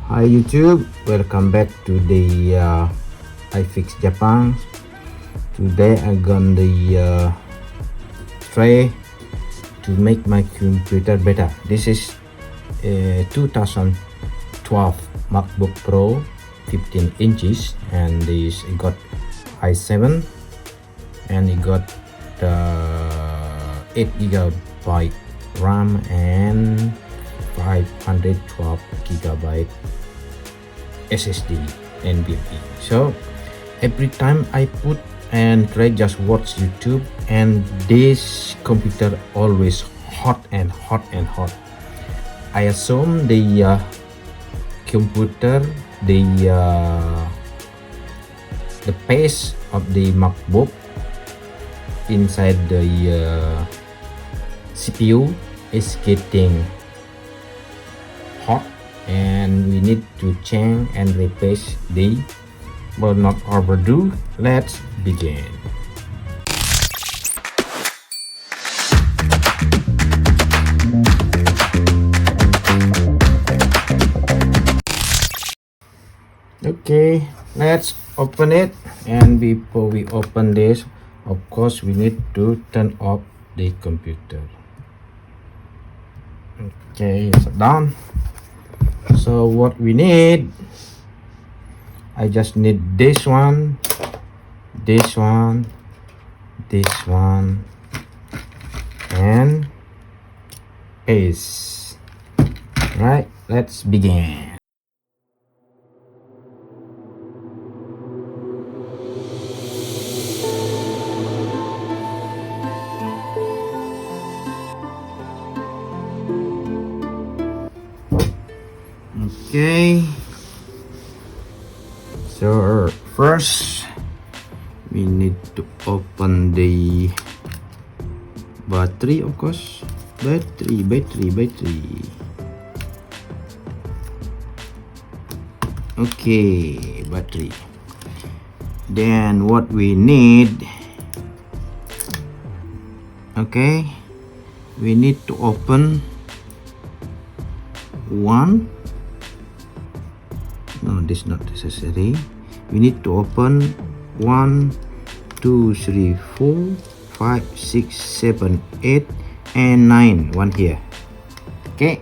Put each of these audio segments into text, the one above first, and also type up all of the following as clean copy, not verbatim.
Hi YouTube, welcome back to the iFix Japan. Today I'm gonna try to make my computer better. This is a 2012 Macbook Pro 15 inches, and this got i7 and it got 8 GB RAM and 512 GB SSD NVMe. So every time I put and try just watch YouTube, and this computer always hot and hot and hot. I assume the computer, the pace of the MacBook inside the CPU is getting hot, and we need to change and replace the, but not overdue. Let's begin. Okay, let's open it. And before we open this, of course we need to turn off the computer. Okay, it's done. So what we need, I just need this one, this one, this one, and paste. Right, let's begin. Okay, so first we need to open the battery, of course. Battery. Okay, battery. Then what we need, okay, we need to open one. No, this is not necessary. We need to open 1, 2, 3, 4, 5, 6, 7, 8, and 9. One here. Okay.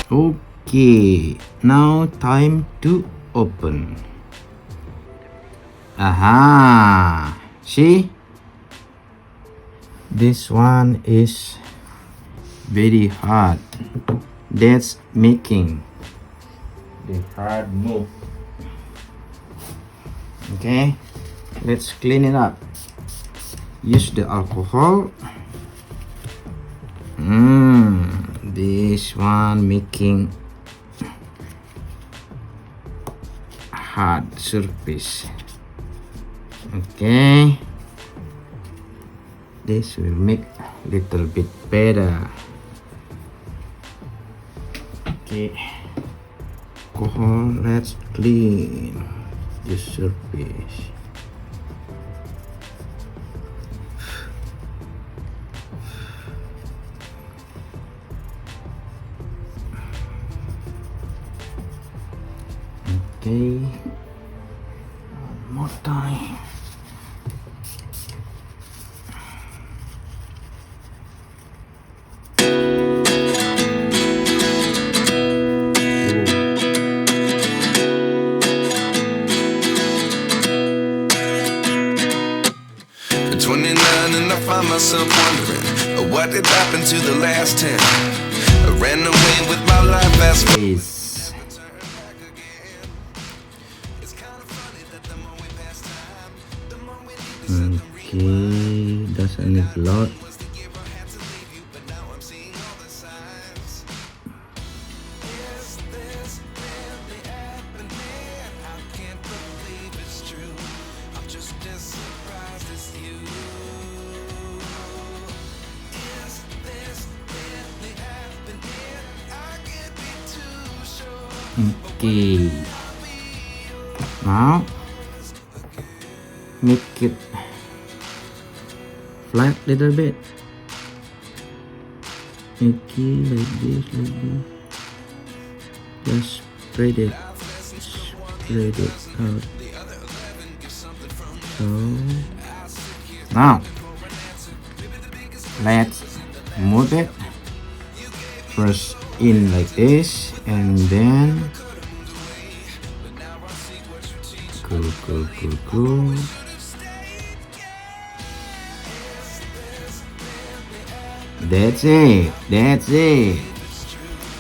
Okay. Now time to open. Aha, see, this one is very hard. That's making the hard move. Okay, let's clean it up. Use the alcohol. This one making hard surface. Okay, this will make a little bit better. Okay, alcohol, let's clean the surface. Okay, one more time. Find myself wondering what did happen to the last 10. I ran away with my life fast. Okay, doesn't need a lot. Okay, now make it flat little bit. Okay, like this. Just spread it out. So now let's move it first in like this, and then cool. That's it.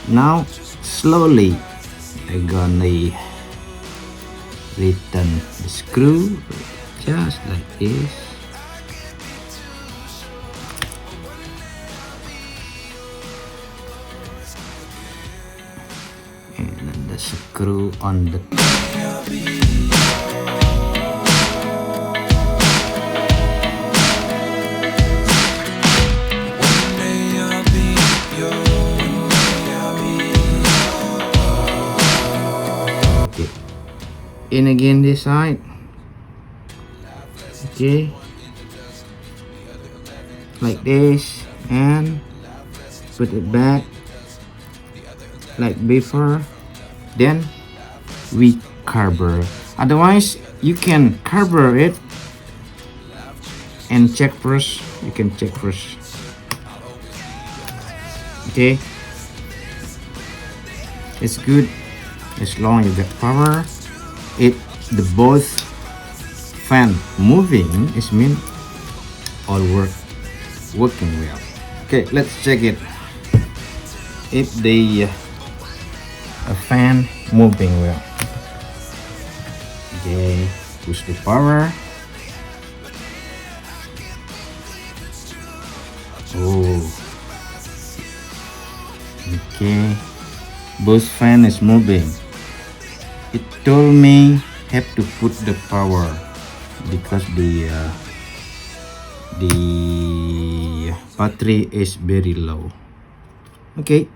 Now slowly I'm gonna return the screw just like this. And then the screw on the okay. In again this side. Okay, like this, and put it back like before. Then we cover. Otherwise, you can cover it and check first. You can check first. Okay, it's good as long as you get power. The both fan moving is mean all working well. Okay, let's check it. If the fan moving well. Okay, push the power. Oh, okay, both fan is moving. It told me have to put the power because the battery is very low. Okay,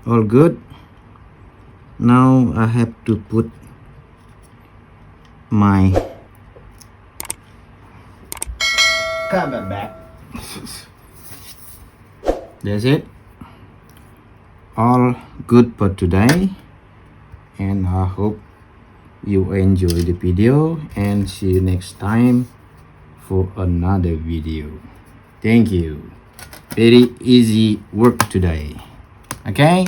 all good. Now I have to put my cover back. That's it. All good for today, and I hope you enjoy the video, and see you next time for another video. Thank you. Very easy work today. Okay.